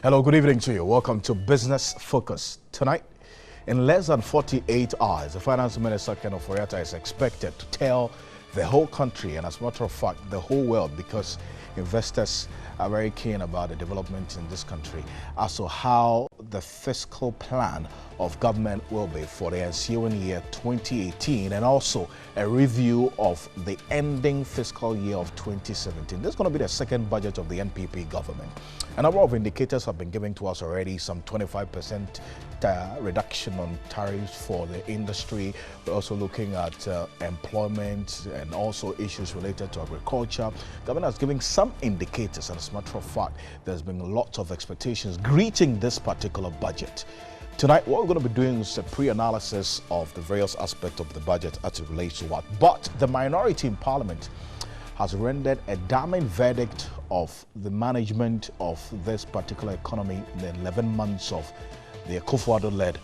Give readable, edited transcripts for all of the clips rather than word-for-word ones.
Hello, good evening to you. Welcome to Business Focus. Tonight, in less than 48 hours, the Finance Minister, Ken Ofori-Atta, is expected to tell the whole country, and as a matter of fact, the whole world, because investors are very keen about the development in this country, as to how the fiscal plan of government will be for the ensuing year 2018, and also a review of the ending fiscal year of 2017. This is going to be the second budget of the NPP government. A number of indicators have been given to us already, some 25% reduction on tariffs for the industry. We're also looking at employment and also issues related to agriculture. Government has given some indicators, and as a matter of fact, there's been lots of expectations greeting this particular budget. Tonight, what we're going to be doing is a pre-analysis of the various aspects of the budget as it relates to what. But the minority in Parliament has rendered a damning verdict of the management of this particular economy in the 11 months of the Akufo-Addo-led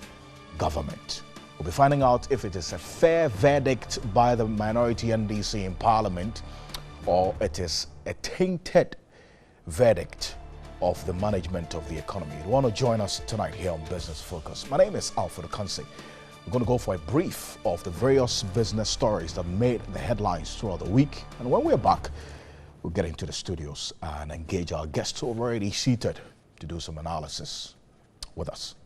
government. We'll be finding out if it is a fair verdict by the minority NDC in Parliament, or it is a tainted verdict of the management of the economy. You want to join us tonight here on Business Focus. My name is Alfred Okansi. We're going to go for a brief of the various business stories that made the headlines throughout the week. And when we're back, we'll get into the studios and engage our guests who are already seated to do some analysis with us.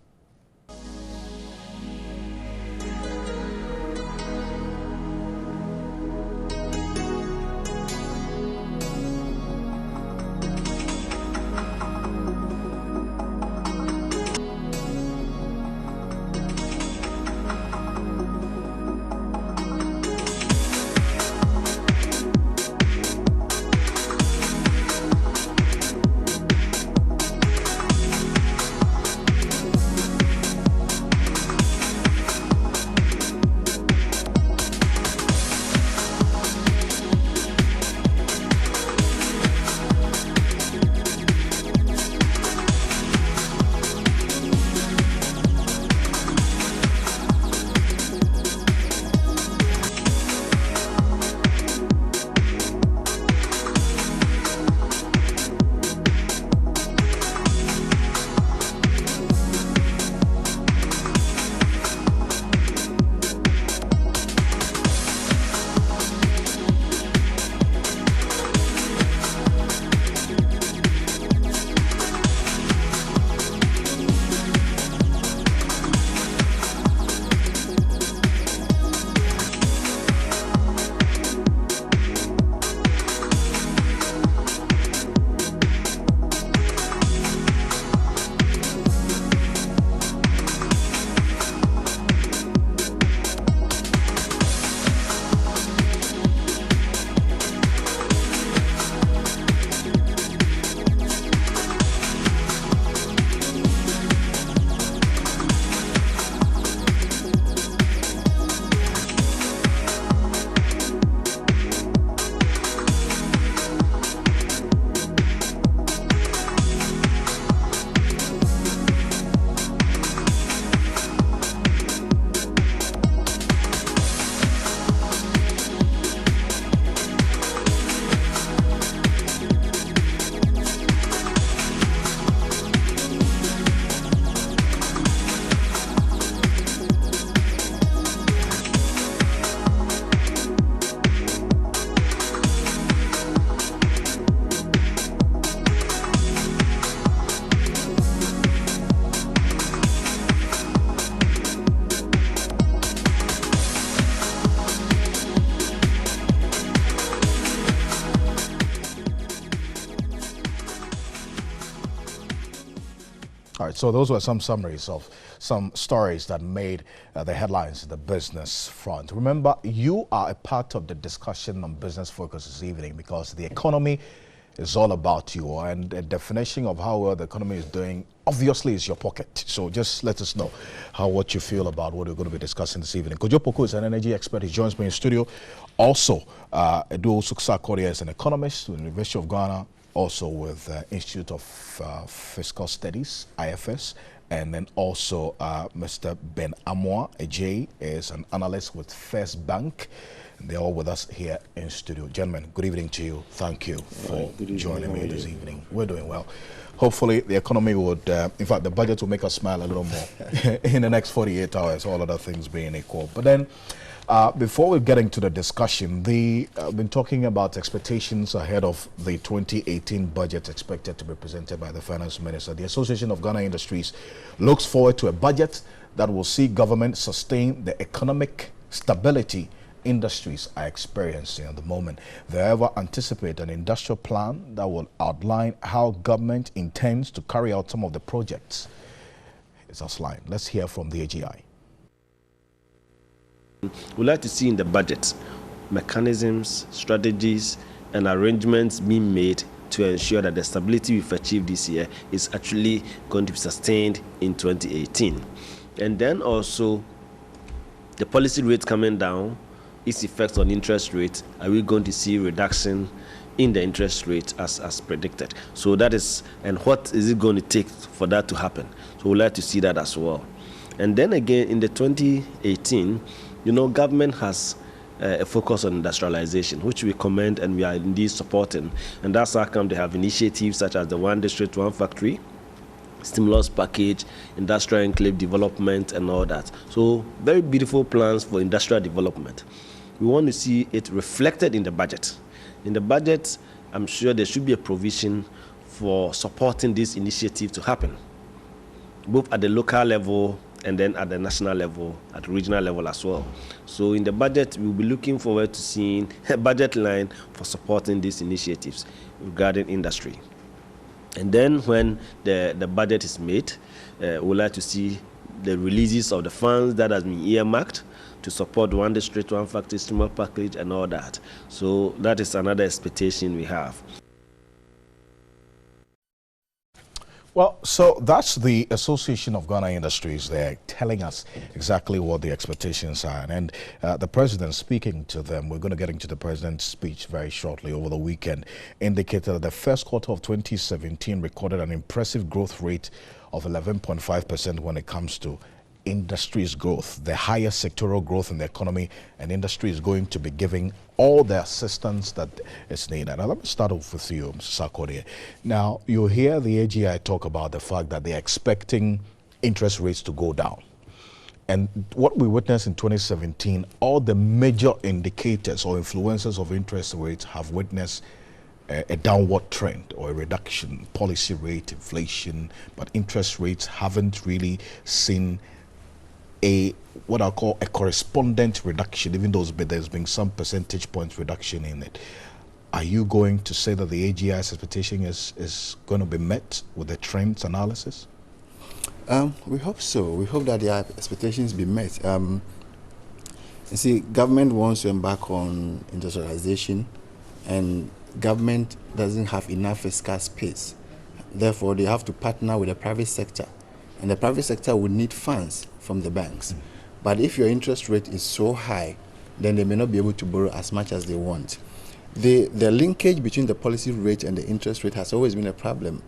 So those were some summaries of some stories that made the headlines in the business front. Remember, you are a part of the discussion on Business Focus this evening, because the economy is all about you, and the definition of how well the economy is doing obviously is your pocket. So just let us know what you feel about what we're going to be discussing this evening. Kojo Poku is an energy expert. He joins me in studio. Also, Edu Suksa-Korea is an economist with the University of Ghana, also with Institute of Fiscal Studies, IFS, and then also Mr. Ben Amoah Ajay is an analyst with First Bank. They're all with us here in studio. Gentlemen, good evening to you. Thank you for joining me this evening. We're doing well. Hopefully the economy would, in fact, the budget will make us smile a little more in the next 48 hours, all other things being equal. But then, before we get into the discussion, I've been talking about expectations ahead of the 2018 budget expected to be presented by the Finance Minister. The Association of Ghana Industries looks forward to a budget that will see government sustain the economic stability industries are experiencing at the moment. They ever anticipate an industrial plan that will outline how government intends to carry out some of the projects. It's outlined. Let's hear from the AGI. We'd like to see in the budget mechanisms, strategies, and arrangements being made to ensure that the stability we've achieved this year is actually going to be sustained in 2018. And then also the policy rate coming down, its effects on interest rates. Are we going to see reduction in the interest rate as predicted? So that is, and what is it going to take for that to happen? So we'd like to see that as well. And then again, in the 2018, government has a focus on industrialization, which we commend and we are indeed supporting. And that's how come they have initiatives such as the One District, One Factory, stimulus package, industrial enclave development, and all that. So very beautiful plans for industrial development. We want to see it reflected in the budget. In the budget, I'm sure there should be a provision for supporting this initiative to happen, both at the local level and then at the national level, at the regional level as well. So in the budget, we'll be looking forward to seeing a budget line for supporting these initiatives regarding industry. And then when the budget is made, we'd like to see the releases of the funds that has been earmarked to support One District, One Factory, stimulus package, and all that. So that is another expectation we have. Well, so that's the Association of Ghana Industries. They're telling us exactly what the expectations are. And the president speaking to them, we're going to get into the president's speech very shortly over the weekend, indicated that the first quarter of 2017 recorded an impressive growth rate of 11.5% when it comes to industry's growth, the highest sectoral growth in the economy, and industry is going to be giving all the assistance that is needed. Now, let me start off with you, Mr. Sarkodie. Now, you hear the AGI talk about the fact that they're expecting interest rates to go down. And what we witnessed in 2017, all the major indicators or influences of interest rates have witnessed a downward trend or a reduction, policy rate, inflation, but interest rates haven't really seen what I call a correspondent reduction, even though there's been some percentage points reduction in it. Are you going to say that the AGI's expectation is going to be met with the trends analysis? We hope so. We hope that their expectations be met. You see, government wants to embark on industrialization, and government doesn't have enough fiscal space. Therefore, they have to partner with the private sector, and the private sector would need funds from the banks. But if your interest rate is so high, then they may not be able to borrow as much as they want. The linkage between the policy rate and the interest rate has always been a problem.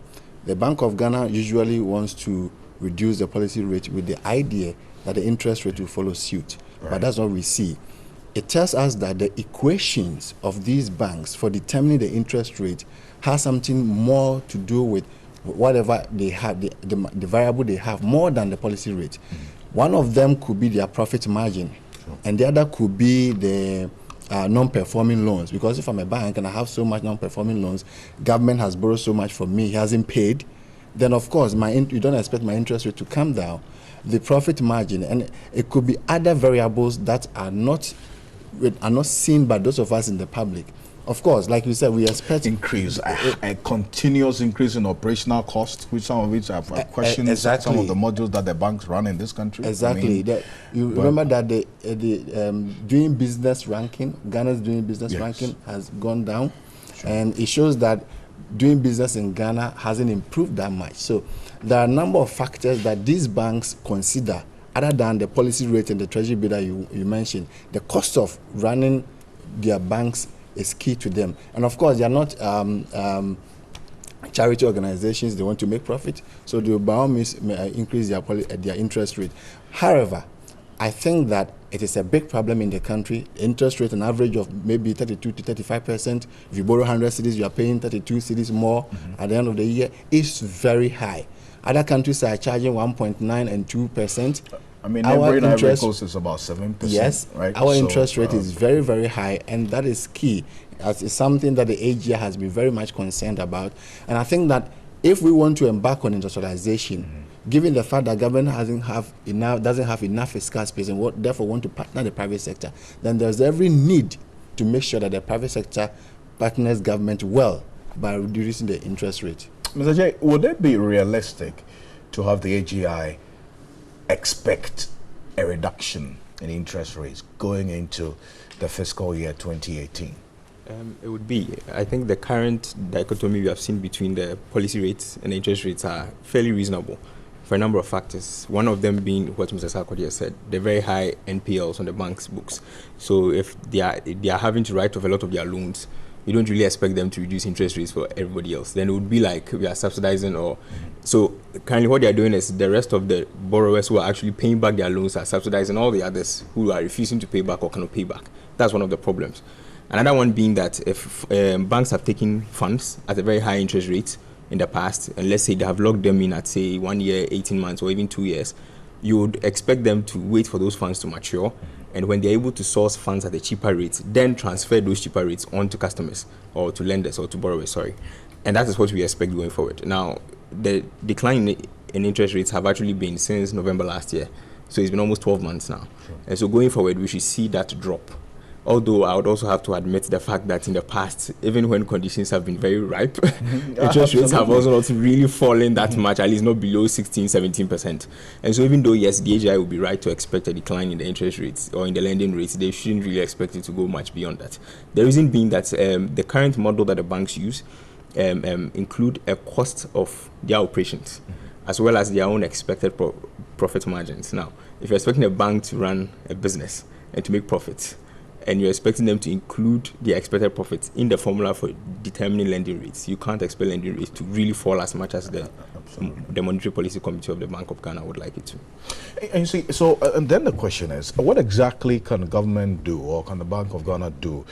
The Bank of Ghana usually wants to reduce the policy rate with the idea that the interest rate will follow suit. Right. But that's what we see. It tells us that the equations of these banks for determining the interest rate has something more to do with whatever they have, the variable they have, more than the policy rate. One of them could be their profit margin, and the other could be the non-performing loans. Because if I'm a bank and I have so much non-performing loans, government has borrowed so much from me, he hasn't paid, then of course you don't expect my interest rate to come down. The profit margin, and it could be other variables that are not seen by those of us in the public. Of course, like you said, we expect increase, a continuous increase in operational costs, which some of which have questioned exactly. Some of the modules that the banks run in this country. Exactly. Remember that the doing business ranking, Ghana's doing business ranking has gone down, and it shows that doing business in Ghana hasn't improved that much. So there are a number of factors that these banks consider, other than the policy rate and the treasury bill that you mentioned. The cost of running their banks is key to them. And of course, they are not charity organizations. They want to make profit, so they will by all means increase their interest rate. However, I think that it is a big problem in the country. Interest rate, an average of maybe 32 to 35%. If you borrow 100 cedis, you are paying 32 cedis more at the end of the year. It's very high. Other countries are charging 1.9 and 2%. I mean, our interest Coast is about 7%. Yes, right? Our interest rate is very, very high, and that is key. It's something that the AGR has been very much concerned about. And I think that if we want to embark on industrialization, given the fact that government doesn't have enough fiscal space and therefore want to partner the private sector, then there's every need to make sure that the private sector partners government well by reducing the interest rate. Mr. J, would it be realistic to have the AGI expect a reduction in interest rates going into the fiscal year 2018? It would be. I think the current dichotomy we have seen between the policy rates and the interest rates are fairly reasonable for a number of factors. One of them being what Mr. Sarkodie has said, the very high NPLs on the bank's books. So if they are having to write off a lot of their loans, you don't really expect them to reduce interest rates for everybody else. Then it would be like we are subsidizing or... So currently what they are doing is the rest of the borrowers who are actually paying back their loans are subsidizing all the others who are refusing to pay back or cannot pay back. That's one of the problems. Another one being that if banks have taken funds at a very high interest rate in the past, and let's say they have locked them in at, say, 1 year, 18 months, or even 2 years, you would expect them to wait for those funds to mature, and when they're able to source funds at a cheaper rate, then transfer those cheaper rates on to customers, or to lenders, or to borrowers, sorry. And that is what we expect going forward. Now, the decline in interest rates have actually been since November last year, so it's been almost 12 months now. Sure. And so going forward, we should see that drop. Although I would also have to admit the fact that in the past, even when conditions have been very ripe, interest rates have also not really fallen that much, at least not below 16, 17%. And so even though, yes, the AGI would be right to expect a decline in the interest rates or in the lending rates, they shouldn't really expect it to go much beyond that. The reason being that the current model that the banks use include a cost of their operations, as well as their own expected profit margins. Now, if you're expecting a bank to run a business and to make profits, and you're expecting them to include the expected profits in the formula for determining lending rates, you can't expect lending rates to really fall as much as the Monetary Policy Committee of the Bank of Ghana would like it to. And you see, so and then the question is, what exactly can the government do, or can the Bank of Ghana do,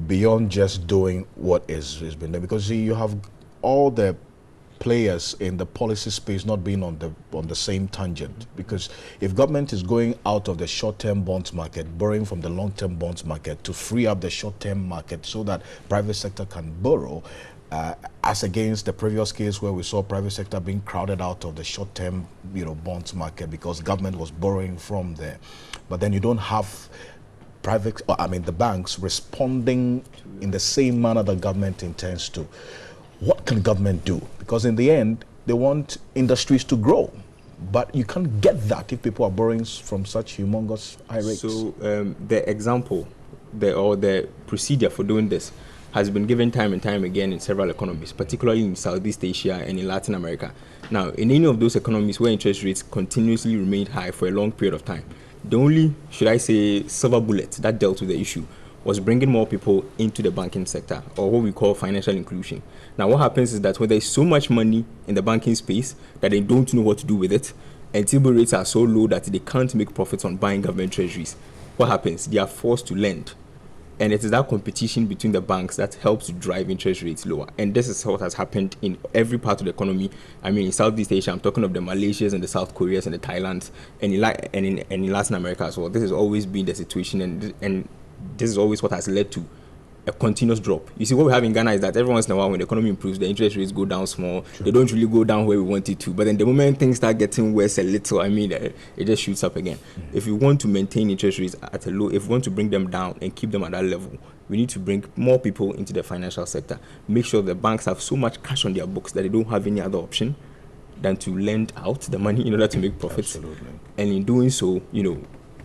beyond just doing what is been done? Because see, you have all the players in the policy space not being on the same tangent, because if government is going out of the short-term bonds market, borrowing from the long-term bonds market to free up the short-term market so that private sector can borrow, as against the previous case where we saw private sector being crowded out of the short-term bonds market because government was borrowing from there, but then you don't have the banks responding in the same manner the government intends to. What can government do? Because in the end, they want industries to grow. But you can't get that if people are borrowing from such humongous high rates. So the example, or the procedure for doing this has been given time and time again in several economies, particularly in Southeast Asia and in Latin America. Now, in any of those economies where interest rates continuously remained high for a long period of time, the only, should I say, silver bullet that dealt with the issue was bringing more people into the banking sector, or what we call financial inclusion. Now, what happens is that when there's so much money in the banking space that they don't know what to do with it, and T-bill rates are so low that they can't make profits on buying government treasuries, what happens? They are forced to lend. And it is that competition between the banks that helps to drive interest rates lower. And this is what has happened in every part of the economy. I mean, in Southeast Asia, I'm talking of the Malaysias and the South Koreas and the Thailands, and in Latin America as well. This has always been the situation, and this is always what has led to a continuous drop. You see, what we have in Ghana is that every once in a while, when the economy improves, the interest rates go down small. Sure. They don't really go down where we want it to. But then the moment things start getting worse a little, it just shoots up again. Mm-hmm. If we want to maintain interest rates at a low, if we want to bring them down and keep them at that level, we need to bring more people into the financial sector. Make sure the banks have so much cash on their books that they don't have any other option than to lend out the money in order to make profits. Absolutely. And in doing so,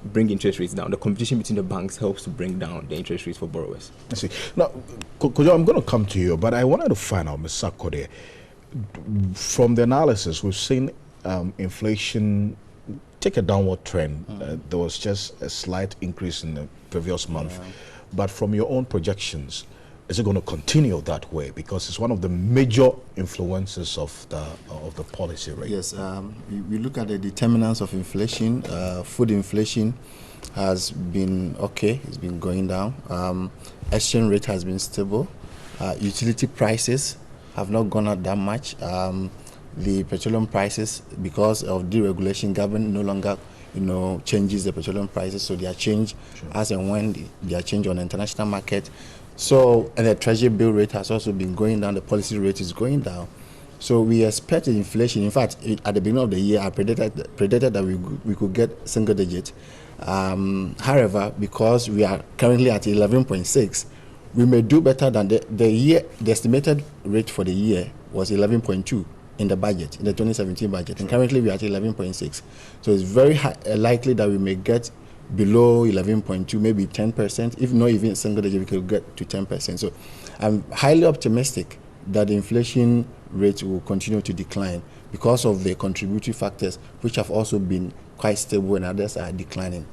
bring interest rates down. The competition between the banks helps to bring down the interest rates for borrowers. I see. Now, Kojo, I'm going to come to you, but I wanted to find out, Ms. Sarkodie, from the analysis, we've seen inflation take a downward trend. There was just a slight increase in the previous month. But from your own projections, is it going to continue that way? Because it's one of the major influences of the policy rate. Yes, we look at the determinants of inflation. Food inflation has been okay; it's been going down. Exchange rate has been stable. Utility prices have not gone up that much. The petroleum prices, because of deregulation, government no longer changes the petroleum prices, so they are changed as and when they are changed on the international market. So, and the treasury bill rate has also been going down, the policy rate is going down. So we expect inflation. In fact, at the beginning of the year, I predicted that we could get single digit. However, because we are currently at 11.6, we may do better than the estimated rate for the year was 11.2 in the budget, in the 2017 budget, and currently we are at 11.6. So it's very likely that we may get below 11.2, maybe 10%, if not even single digit, we could get to 10%. So I'm highly optimistic that the inflation rate will continue to decline because of the contributory factors, which have also been quite stable and others are declining.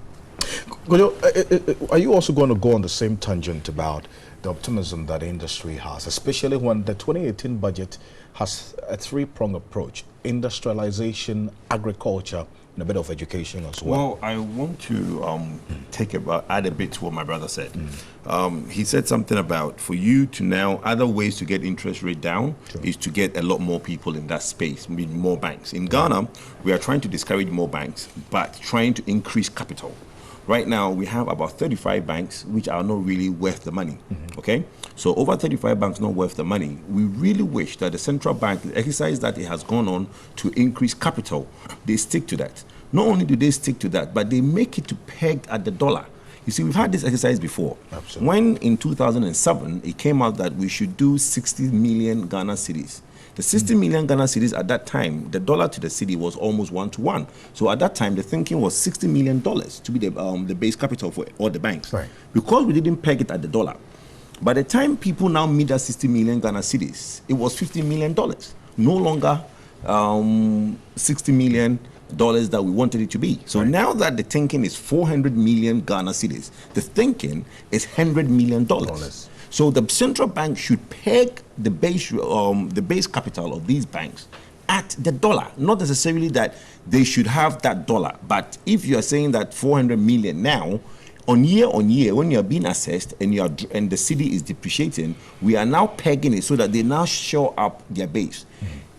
Are you also going to go on the same tangent about the optimism that the industry has, especially when the 2018 budget has a three-pronged approach: industrialization, agriculture, and a bit of education as well? Well, I want to add a bit to what my brother said. He said something about, for you to now, other ways to get interest rate down is to get a lot more people in that space, mean more banks. In Ghana, we are trying to discourage more banks, but trying to increase capital. Right now, we have about 35 banks which are not really worth the money, okay? So over 35 banks not worth the money. We really wish that the central bank, the exercise that it has gone on to increase capital, they stick to that. Not only do they stick to that, but they make it to peg at the dollar. You see, we've had this exercise before. Absolutely. When in 2007, it came out that we should do 60 million Ghana cedis. The 60 million Ghana cedis at that time, the dollar to the cedi was almost 1-to-1. So at that time, the thinking was $60 million to be the base capital for all the banks. Right. Because we didn't peg it at the dollar. By the time people now meet that 60 million Ghana cedis, it was $50 million. No longer $60 million that we wanted it to be. So now that the thinking is 400 million Ghana cedis, the thinking is $100 million. So the central bank should peg the base capital of these banks at the dollar. Not necessarily that they should have that dollar, but if you are saying that 400 million now, on year, when you are being assessed and the cedi is depreciating, we are now pegging it so that they now show up their base.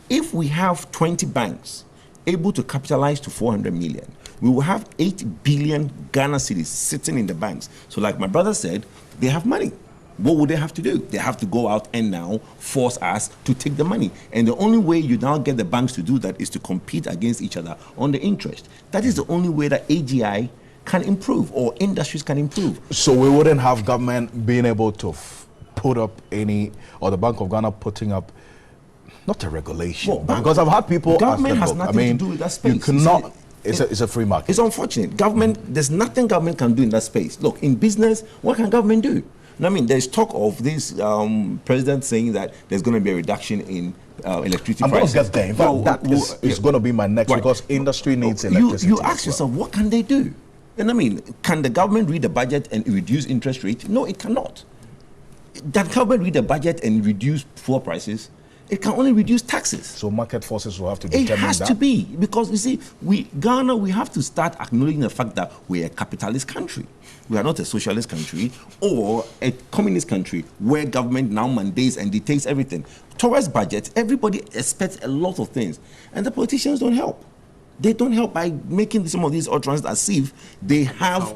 If we have 20 banks able to capitalize to 400 million, we will have 8 billion Ghana cedis sitting in the banks. So like my brother said, they have money. What would they have to do? They have to go out and now force us to take the money. And the only way you now get the banks to do that is to compete against each other on the interest. That is the only way that AGI can improve or industries can improve. So we wouldn't have government being able to put up any, or the Bank of Ghana putting up, not a regulation, well, because I've had people government ask has nothing to do with that space. You cannot, it's a free market. It's unfortunate. Government, there's nothing government can do in that space. Look, in business, what can government do? I mean, there's talk of this president saying that there's going to be a reduction in electricity prices. I'm going to get there. In fact, that is going to be my next, because industry needs electricity. You ask yourself, what can they do? And I mean, can the government read the budget and reduce interest rate? No, it cannot. Can government read the budget and reduce fuel prices? It can only reduce taxes. So market forces will have to determine that? It has to be, because you see, Ghana, we have to start acknowledging the fact that we're a capitalist country. We are not a socialist country or a communist country where government now mandates and dictates everything. Towards budget, everybody expects a lot of things, and the politicians don't help. They don't help by making some of these utterances as if they have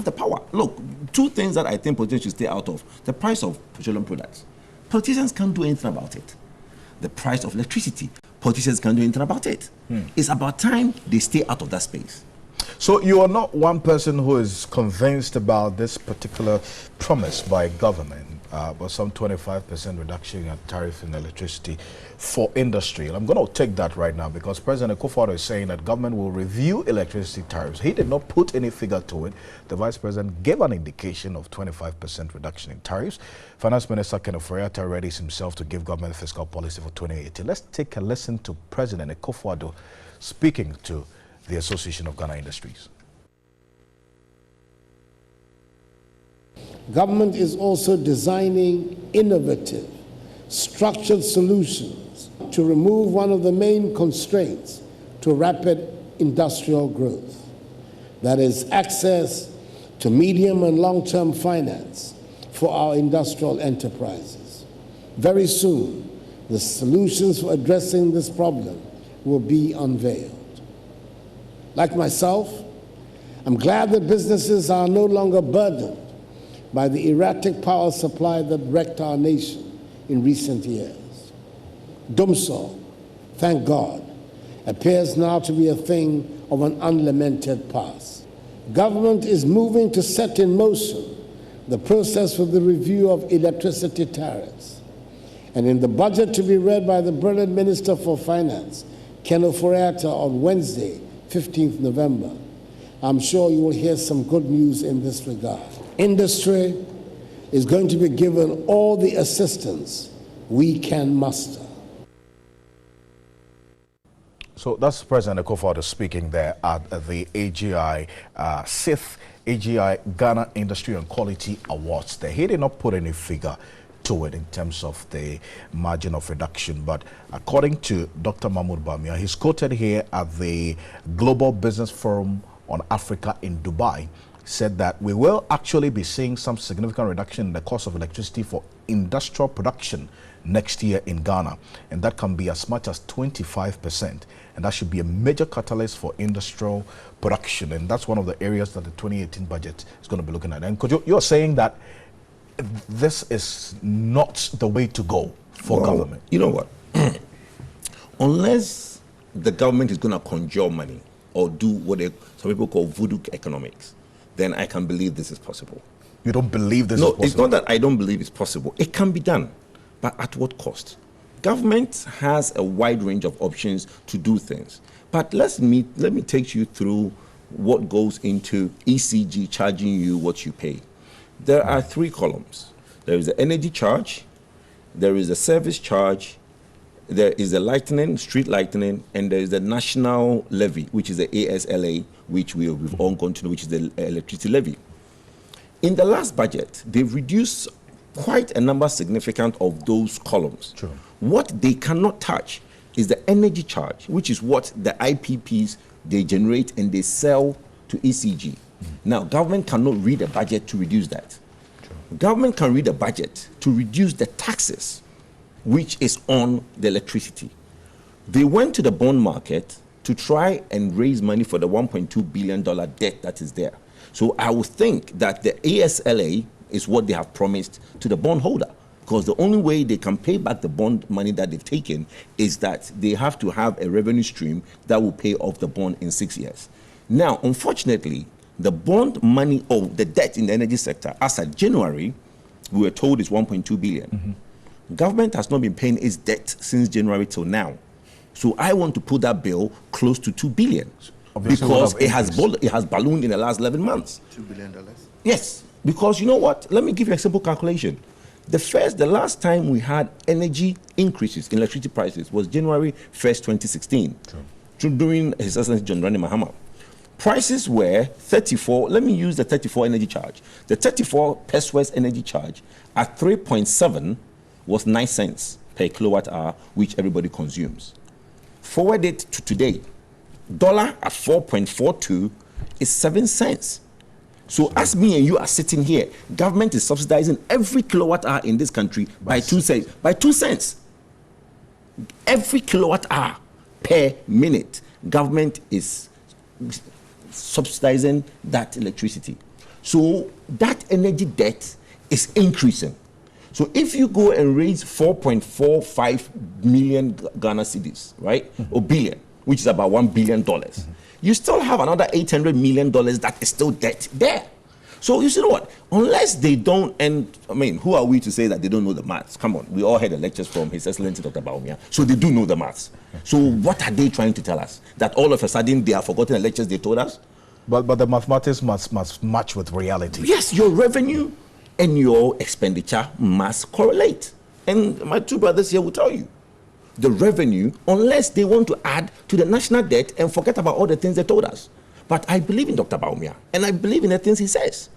the power. Look, two things that I think politicians should stay out of: the price of petroleum products. Politicians can't do anything about it. The price of electricity. Politicians can't do anything about it. It's about time they stay out of that space. So you are not one person who is convinced about this particular promise by government, but some 25% reduction in tariff in electricity for industry. And I'm going to take that right now, because President Akufo-Addo is saying that government will review electricity tariffs. He did not put any figure to it. The Vice President gave an indication of 25% reduction in tariffs. Finance Minister Kenneth Ofori-Atta readies himself to give government fiscal policy for 2018. Let's take a listen to President Akufo-Addo speaking to the Association of Ghana Industries. Government is also designing innovative, structured solutions to remove one of the main constraints to rapid industrial growth. That is access to medium and long-term finance for our industrial enterprises. Very soon, the solutions for addressing this problem will be unveiled. Like myself, I'm glad that businesses are no longer burdened by the erratic power supply that wrecked our nation in recent years. Dumsor, thank God, appears now to be a thing of an unlamented past. Government is moving to set in motion the process for the review of electricity tariffs. And in the budget to be read by the brilliant Minister for Finance, Ken Ofori-Atta, on Wednesday, 15th November, I'm sure you will hear some good news in this regard. Industry is going to be given all the assistance we can muster. So that's President Akufo-Addo speaking there at the AGI, 6th AGI Ghana Industry and Quality Awards. He did not put any figure to it in terms of the margin of reduction, but according to Dr. Mahmoud Bawumia, he's quoted here at the Global Business Forum on Africa in Dubai, said that we will actually be seeing some significant reduction in the cost of electricity for industrial production next year in Ghana, and that can be as much as 25%, and that should be a major catalyst for industrial production, and that's one of the areas that the 2018 budget is going to be looking at. And you're saying that this is not the way to go for government. You know what? Unless the government is going to conjure money or do what some people call voodoo economics, then I can believe this is possible. You don't believe this is possible? No, it's not that I don't believe it's possible. It can be done, but at what cost? Government has a wide range of options to do things. But let me take you through what goes into ECG charging you what you pay. There are 3 columns. There is the energy charge, there is the service charge, there is the lightning, street lightning, and there is the national levy, which is the ASLA, which we've all gone to know, which is the electricity levy. In the last budget, they've reduced quite a number significant of those columns. True. What they cannot touch is the energy charge, which is what the IPPs, they generate and they sell to ECG. Now, government cannot read a budget to reduce that. True. Government can read a budget to reduce the taxes, which is on the electricity. They went to the bond market to try and raise money for the $1.2 billion debt that is there. So I would think that the ASLA is what they have promised to the bondholder, because the only way they can pay back the bond money that they've taken is that they have to have a revenue stream that will pay off the bond in 6 years. Now, unfortunately, the bond money or the debt in the energy sector, as of January, we were told is 1.2 billion. Mm-hmm. Government has not been paying its debt since January till now. So I want to put that bill close to 2 billion. Obviously, because it has ballooned in the last 11 months. $2 billion? Yes, because you know what? Let me give you a simple calculation. The last time we had energy increases in electricity prices was January 1st, 2016. True. During His Excellency John Dramani Mahama. Prices were 34, let me use the 34 energy charge. The 34 Peswest energy charge at 3.7 was 9 cents per kilowatt hour, which everybody consumes. Forward it to today. Dollar at 4.42 is 7 cents. So as me and you are sitting here, government is subsidizing every kilowatt hour in this country by 2 cents. By 2 cents. Every kilowatt hour per minute, government is subsidizing that electricity. So that energy debt is increasing. So if you go and raise 4.45 million Ghana cedis, right, mm-hmm. or billion, which is about $1 billion, mm-hmm. you still have another $800 million that is still debt there. So you see what? Unless they don't, and I mean, who are we to say that they don't know the maths? Come on, we all had the lectures from His Excellency Dr. Bawumia, so they do know the maths. So what are they trying to tell us? That all of a sudden they have forgotten the lectures they told us? But the mathematics must match with reality. Yes, your revenue and your expenditure must correlate. And my 2 brothers here will tell you. The revenue, unless they want to add to the national debt and forget about all the things they told us. But I believe in Dr. Bawumia, and I believe in the things he says.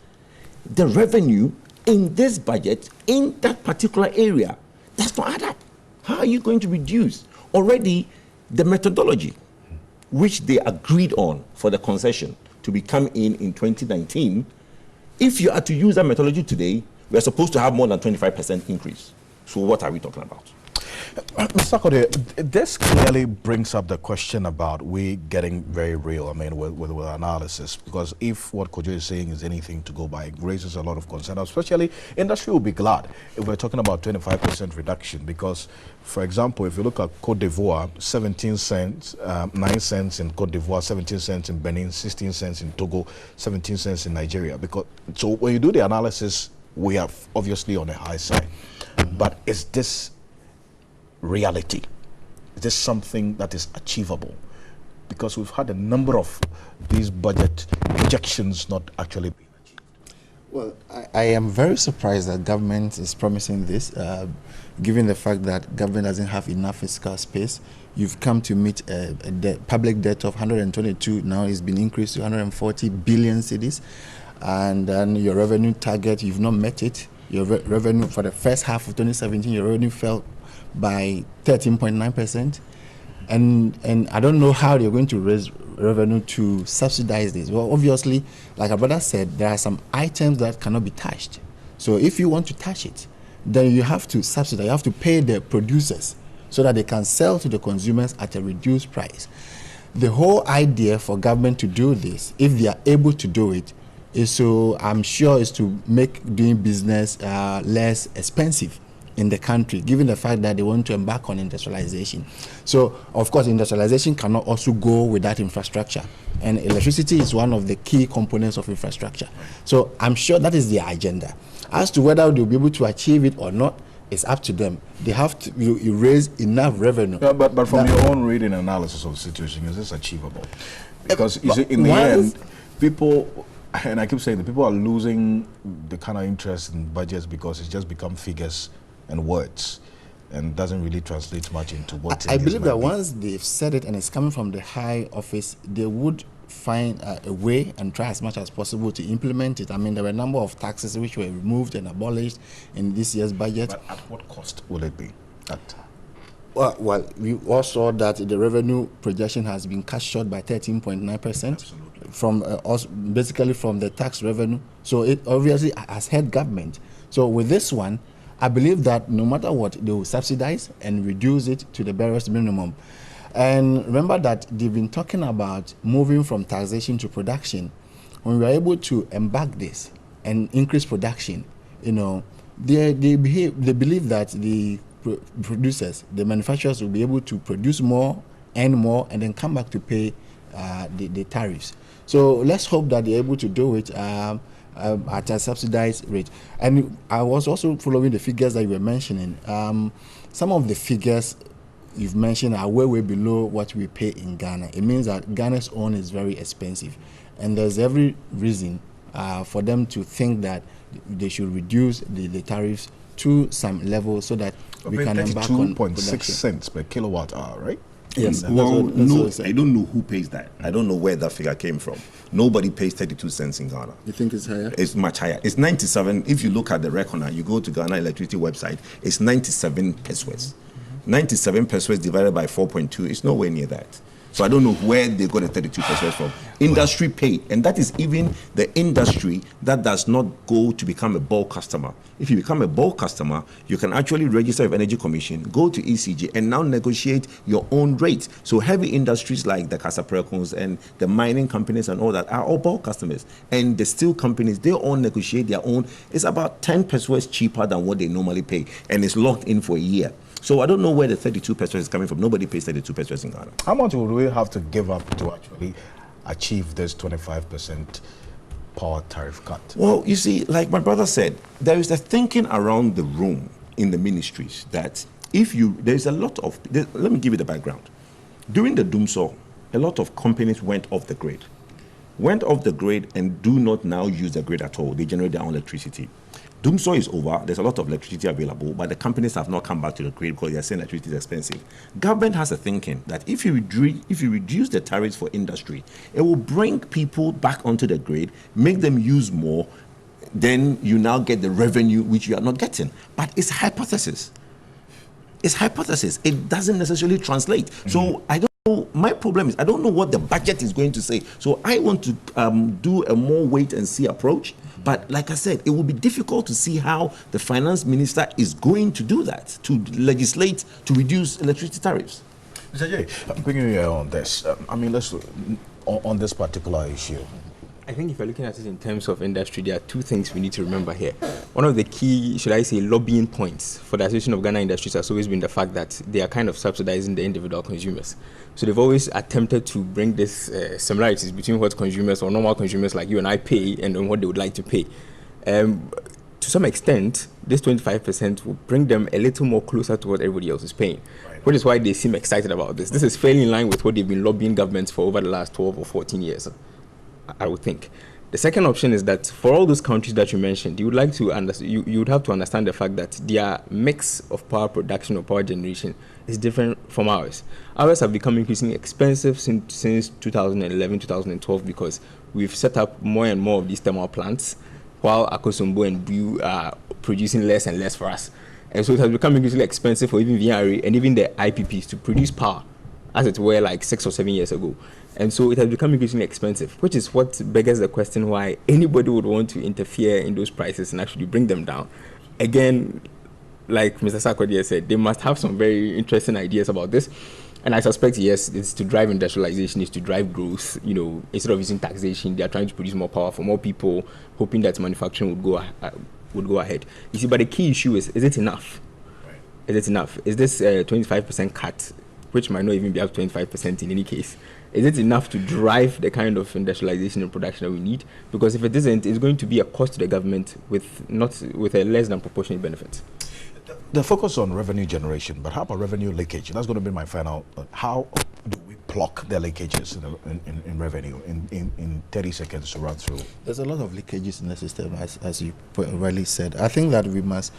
The revenue in this budget, in that particular area. That's not add up. How are you going to reduce? Already, the methodology which they agreed on for the concession to be come in 2019, if you are to use that methodology today, we are supposed to have more than 25% increase. So what are we talking about? Mr. Kode, this clearly brings up the question about we getting very real, I mean, with analysis, because if what Kojo is saying is anything to go by, it raises a lot of concern, especially industry will be glad if we're talking about 25% reduction, because, for example, if you look at Cote d'Ivoire, 17 cents, 9 cents in Cote d'Ivoire, 17 cents in Benin, 16 cents in Togo, 17 cents in Nigeria. So when you do the analysis, we are obviously on the high side. But is this reality? Is this something that is achievable? Because we've had a number of these budget projections not actually being achieved. Well, I am very surprised that government is promising this, given the fact that government doesn't have enough fiscal space. You've come to meet a public debt of 122, now it's been increased to 140 billion cedis, and then your revenue target, you've not met it. Your revenue for the first half of 2017, your revenue fell by 13.9%, and I don't know how they're going to raise revenue to subsidize this. Well, obviously, like our brother said, there are some items that cannot be touched. So if you want to touch it, then you have to subsidize. You have to pay the producers so that they can sell to the consumers at a reduced price. The whole idea for government to do this, if they are able to do it, is so I'm sure is to make doing business less expensive in the country, given the fact that they want to embark on industrialization. So, of course, industrialization cannot also go without infrastructure. And electricity is one of the key components of infrastructure. So, I'm sure that is their agenda. As to whether they'll be able to achieve it or not, it's up to them. They have to raise enough revenue. Yeah, but from your own reading and analysis of the situation, is this achievable? Because you see, in the end, people, and I keep saying that people are losing the kind of interest in budgets because it's just become figures and words, and doesn't really translate much into what I believe that once they've said it and it's coming from the high office, they would find a way and try as much as possible to implement it. I mean, there were a number of taxes which were removed and abolished in this year's budget. But at what cost will it be? Well, we all saw that the revenue projection has been cut short by 13.9% from basically from the tax revenue. So it obviously has hurt government. So with this one, I believe that no matter what, they will subsidize and reduce it to the barest minimum. And remember that they've been talking about moving from taxation to production. When we are able to embark this and increase production, you know, they believe that the producers, the manufacturers will be able to produce more, earn more, and then come back to pay the tariffs. So let's hope that they're able to do it at a subsidized rate. And I was also following the figures that you were mentioning. Some of the figures you've mentioned are way below what we pay in Ghana. It means that Ghana's own is very expensive. And there's every reason for them to think that they should reduce the tariffs to some level so that we can embark on 32.6 cents per kilowatt hour, right? Yes. Well, no, I don't know who pays that. I don't know where that figure came from. Nobody pays 32 cents in Ghana. You think it's higher? It's much higher. It's 97. If you look at the reckoner, you go to Ghana Electricity website, it's 97 pesos. 97 pesos divided by 4.2 is nowhere near that. So I don't know where they got the 32 pesos from. Industry pay, and that is even the industry that does not go to become a bulk customer. If you become a bulk customer, you can actually register with Energy Commission, go to ECG, and now negotiate your own rates. So heavy industries like the Casaprecons and the mining companies and all that are all bulk customers. And the steel companies, they all negotiate their own. It's about 10 pesos cheaper than what they normally pay, and it's locked in for a year. So I don't know where the 32 pesos is coming from. Nobody pays 32 pesos in Ghana. How much would we have to give up to actually achieve this 25% power tariff cut? Well, you see, like my brother said, there is a thinking around the room in the ministries that there's a lot of, let me give you the background. During the Doomsaw, a lot of companies went off the grid and do not now use the grid at all. They generate their own electricity. Doomsaw is over. There's a lot of electricity available, but the companies have not come back to the grid because they are saying electricity is expensive. Government has a thinking that if you reduce the tariffs for industry, it will bring people back onto the grid, make them use more, then you now get the revenue which you are not getting. But it's hypothesis. It's hypothesis. It doesn't necessarily translate. So I don't know. My problem is I don't know what the budget is going to say. So I want to do a more wait and see approach. But like I said, it will be difficult to see how the finance minister is going to do that, to legislate to reduce electricity tariffs. Mr. J, I'm bringing you on this. Let's on this particular issue. I think if you're looking at it in terms of industry, there are two things we need to remember here. One of the key, should I say, lobbying points for the Association of Ghana Industries has always been the fact that they are kind of subsidizing the individual consumers. So they've always attempted to bring this similarities between what consumers or normal consumers like you and I pay and what they would like to pay. To some extent, this 25% will bring them a little more closer to what everybody else is paying, which is why they seem excited about this. This is fairly in line with what they've been lobbying governments for over the last 12 or 14 years. I would think. The second option is that for all those countries that you mentioned, you would like to you would have to understand the fact that their mix of power production or power generation is different from ours. Ours have become increasingly expensive since 2011, 2012 because we've set up more and more of these thermal plants, while Akosombo and Bui are producing less and less for us. And so it has become increasingly expensive for even VRA and even the IPPs to produce power, as it were like 6 or 7 years ago. And so it has become increasingly expensive, which is what beggars the question why anybody would want to interfere in those prices and actually bring them down. Again, like Mr. Sarkodie said, they must have some very interesting ideas about this. And I suspect, yes, it's to drive industrialization, it's to drive growth. Instead of using taxation, they are trying to produce more power for more people, hoping that manufacturing would go ahead. You see, but the key issue is it enough? Right. Is it enough? Is this 25% cut, which might not even be up to 25% in any case? Is it enough to drive the kind of industrialization and production that we need? Because if it isn't, it's going to be a cost to the government with a less than proportionate benefit. The focus on revenue generation, but how about revenue leakage? That's going to be my final. How do we block the leakages in revenue in 30 seconds to run through? There's a lot of leakages in the system, as you rightly said. I think that we must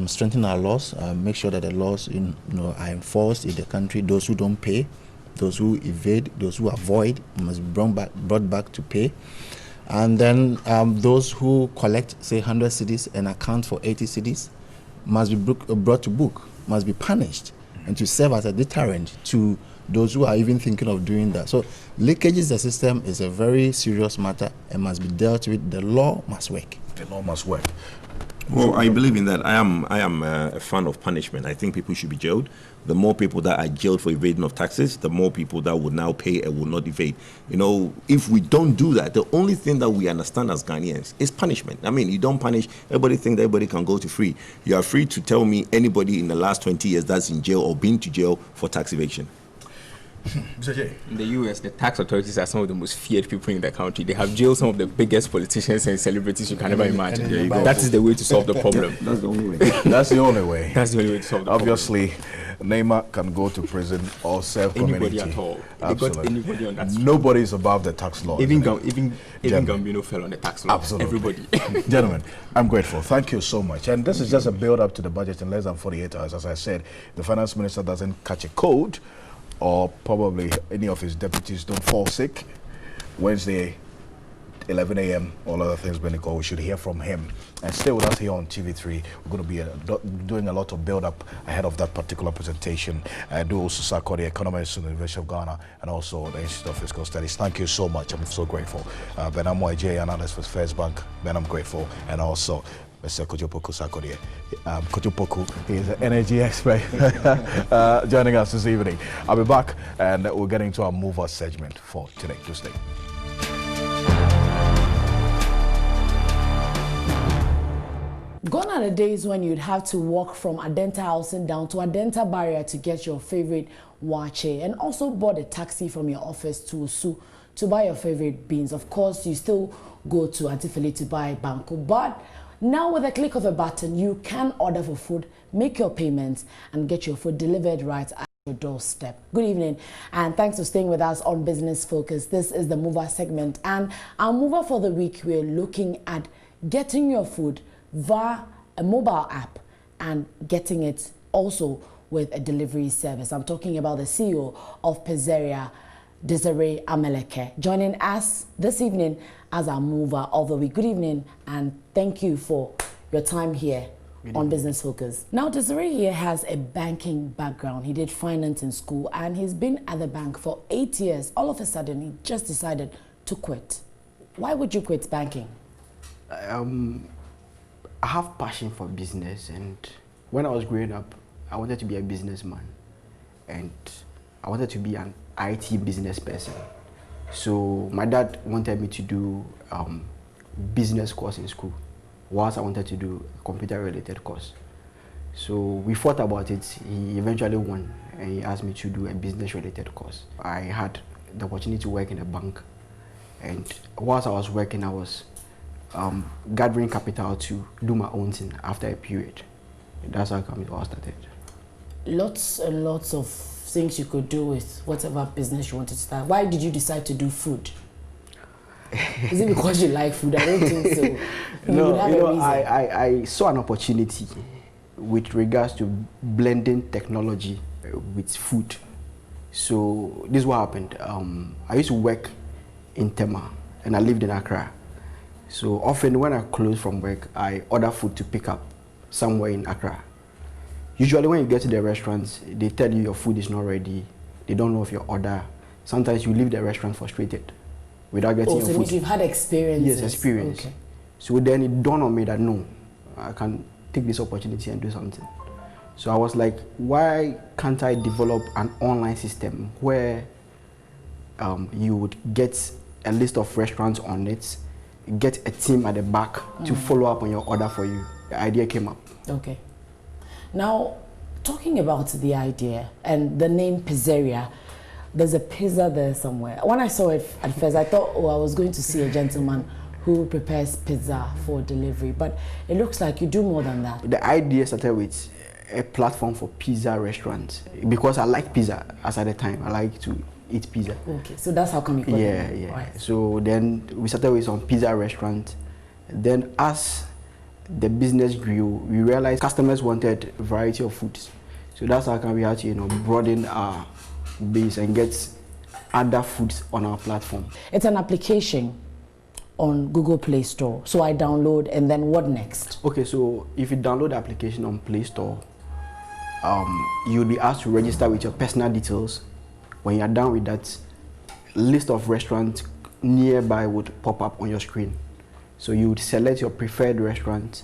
strengthen our laws, make sure that the laws are enforced in the country. Those who don't pay, those who evade, those who avoid must be brought back to pay. And then those who collect, say, 100 cedis and account for 80 cedis must be brought to book, must be punished, and to serve as a deterrent to those who are even thinking of doing that. So leakages in the system is a very serious matter and must be dealt with. The law must work. The law must work. Well, I believe in that. I am a fan of punishment. I think people should be jailed. The more people that are jailed for evading of taxes, the more people that would now pay and will not evade. If we don't do that, the only thing that we understand as Ghanaians is punishment. You don't punish, everybody thinks that everybody can go to free. You are free to tell me anybody in the last 20 years that's in jail or been to jail for tax evasion. Mr. J. In the US, the tax authorities are some of the most feared people in the country. They have jailed some of the biggest politicians and celebrities you can ever imagine. That is the way to solve the problem. That's the only way. That's the only way. That's the only way to solve the Obviously, Neymar can go to prison or serve community. Anybody at all. Absolutely. They got anybody on that street. Nobody is above the tax law. Even Gambino fell on the tax law. Absolutely. Everybody. Gentlemen, I'm grateful. Thank you so much. And this is just a build-up to the budget in less than 48 hours. As I said, the finance minister doesn't catch a cold, or probably any of his deputies don't fall sick. Wednesday, 11 a.m., all other things being equal, we should hear from him. And stay with us here on TV3. We're going to be doing a lot of build-up ahead of that particular presentation. Do also Sarkodie, economist in the University of Ghana, and also the Institute of Fiscal Studies. Thank you so much. I'm so grateful. Benam YJ, analyst with First Bank. Ben, I'm grateful. And also Mr. Kojopoku Sarkodie. Kojopoku, he's an energy expert, joining us this evening. I'll be back, and we're getting to our mover segment for today. Do stay. Gone are the days when you'd have to walk from Adenta Housing down to Adenta Barrier to get your favorite wache, and also board a taxi from your office to Osu to buy your favorite beans. Of course, you still go to Antifili to buy Banco, but now with a click of a button, you can order for food, make your payments, and get your food delivered right at your doorstep. Good evening, and thanks for staying with us on Business Focus. This is the Mover segment, and our mover for the week, we're looking at getting your food via a mobile app and getting it also with a delivery service. I'm talking about the CEO of Pizzeria, Desiree Ameleke, joining us this evening as our mover of the week. Good evening, and thank you for your time here on Business Focus. Now, Desiree here has a banking background. He did finance in school, and he's been at the bank for 8 years. All of a sudden, he just decided to quit. Why would you quit banking? I have passion for business, and when I was growing up, I wanted to be a businessman, and I wanted to be an IT business person. So my dad wanted me to do business course in school, whilst I wanted to do a computer related course. So we thought about it. He eventually won, and he asked me to do a business related course. I had the opportunity to work in a bank, and whilst I was working, I was gathering capital to do my own thing after a period. And that's how it all started. Lots and lots of things you could do with whatever business you wanted to start. Why did you decide to do food? Is it because you like food? I don't think so. I saw an opportunity with regards to blending technology with food. So this is what happened. I used to work in Tema, and I lived in Accra. So often when I close from work, I order food to pick up somewhere in Accra. Usually when you get to the restaurants, they tell you your food is not ready. They don't know of your order. Sometimes you leave the restaurant frustrated without getting your food. So you've had experience? Yes, experience. Okay. So then it dawned on me that no, I can take this opportunity and do something. So I was like, why can't I develop an online system where you would get a list of restaurants on it, get a team at the back to follow up on your order for you. The idea came up. Okay. Now, talking about the idea and the name Pizzeria, there's a pizza there somewhere. When I saw it at first, I thought, oh, I was going to see a gentleman who prepares pizza for delivery, but it looks like you do more than that. The idea started with a platform for pizza restaurants because I like pizza as at the time. I like to eat pizza. Okay, so that's how come you call it? Yeah. Right. So then we started with some pizza restaurants. Then as the business grew, we realized customers wanted a variety of foods. So that's how come we had to, broaden our base and get other foods on our platform. It's an application on Google Play Store. So I download, and then what next? Okay, so if you download the application on Play Store, you'll be asked to register with your personal details. When you're done with that, list of restaurants nearby would pop up on your screen. So you would select your preferred restaurant,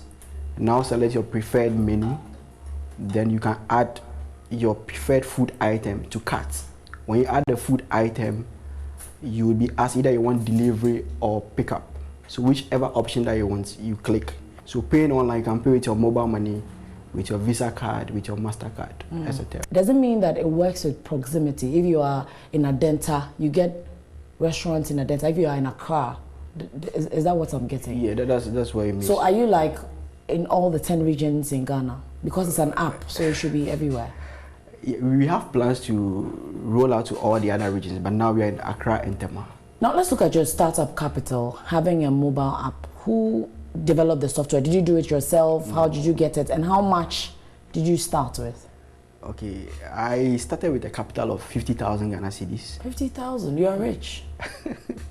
now select your preferred menu, then you can add your preferred food item to cart. When you add the food item, you will be asked either you want delivery or pickup. So whichever option that you want, you click. So paying online, you can pay with your mobile money, with your Visa card, with your MasterCard, etc. Does it mean that it works with proximity? If you are in Adenta, you get restaurants in Adenta. If you are in Accra, is that what I'm getting? Yeah, that's what it means. So are you like in all the 10 regions in Ghana? Because it's an app, so it should be everywhere. Yeah, we have plans to roll out to all the other regions, but now we are in Accra and Tema. Now let's look at your startup capital, having a mobile app. Who developed the software? Did you do it yourself? How did you get it? And how much did you start with? Okay, I started with a capital of 50,000 Ghana cedis. 50,000? You are rich.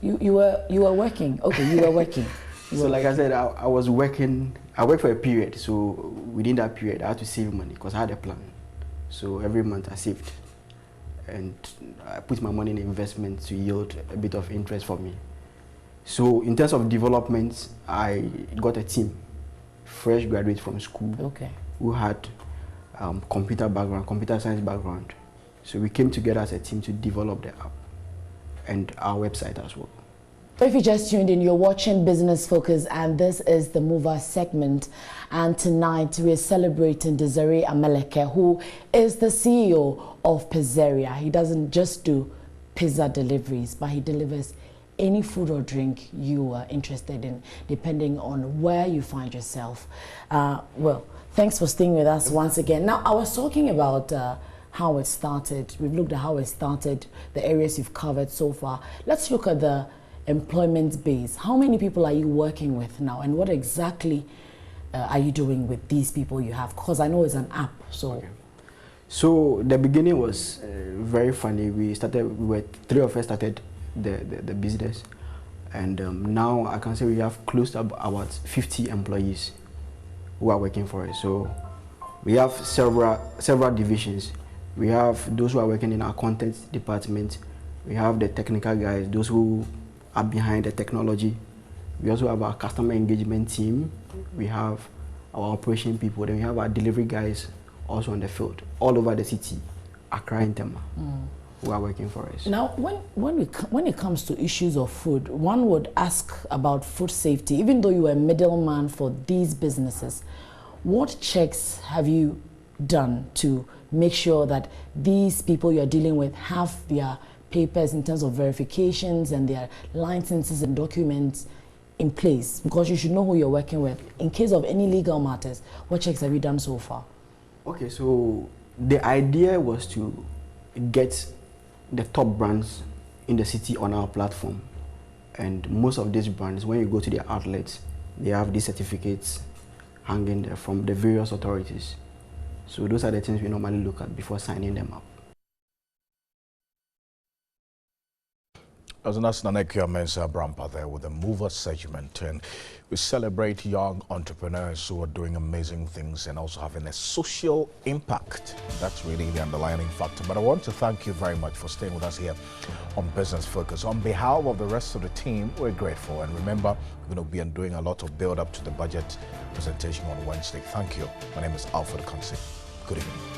you were working. Okay, you were working. So like I said, I was working. I worked for a period. So within that period, I had to save money because I had a plan. So every month I saved, and I put my money in investment to yield a bit of interest for me. So in terms of development, I got a team, fresh graduates from school, who had computer background, computer science background. So we came together as a team to develop the app and our website as well. So if you just tuned in, you're watching Business Focus, and this is the Mover segment. And tonight we're celebrating Desiree Ameleke, who is the CEO of Pizzeria. He doesn't just do pizza deliveries, but he delivers any food or drink you are interested in, depending on where you find yourself. Well, thanks for staying with us once again. Now, I was talking about how it started. We've looked at how it started, the areas you've covered so far. Let's look at the employment base. How many people are you working with now, and what exactly are you doing with these people you have? Because I know it's an app. So, So the beginning was very funny. We were three of us started the business, and now I can say we have close to about 50 employees who are working for us. So we have several divisions. We have those who are working in our content department. We have the technical guys, those who are behind the technology. We also have our customer engagement team. We have our operation people. Then we have our delivery guys also on the field, all over the city, Accra and Tema, who are working for us. Now, when it comes to issues of food, one would ask about food safety. Even though you are a middleman for these businesses, what checks have you done to make sure that these people you're dealing with have their papers in terms of verifications and their licenses and documents in place? Because you should know who you're working with. In case of any legal matters, what checks have you done so far? Okay, so the idea was to get the top brands in the city on our platform. And most of these brands, when you go to their outlets, they have these certificates hanging there from the various authorities. So those are the things we normally look at before signing them up. As Nanekia Mensah Brampa there with the Mover segment, and we celebrate young entrepreneurs who are doing amazing things and also having a social impact. That's really the underlying factor. But I want to thank you very much for staying with us here on Business Focus. On behalf of the rest of the team, we're grateful. And remember, we're going to be doing a lot of build up to the budget presentation on Wednesday. Thank you. My name is Alfred Kansi. Good evening.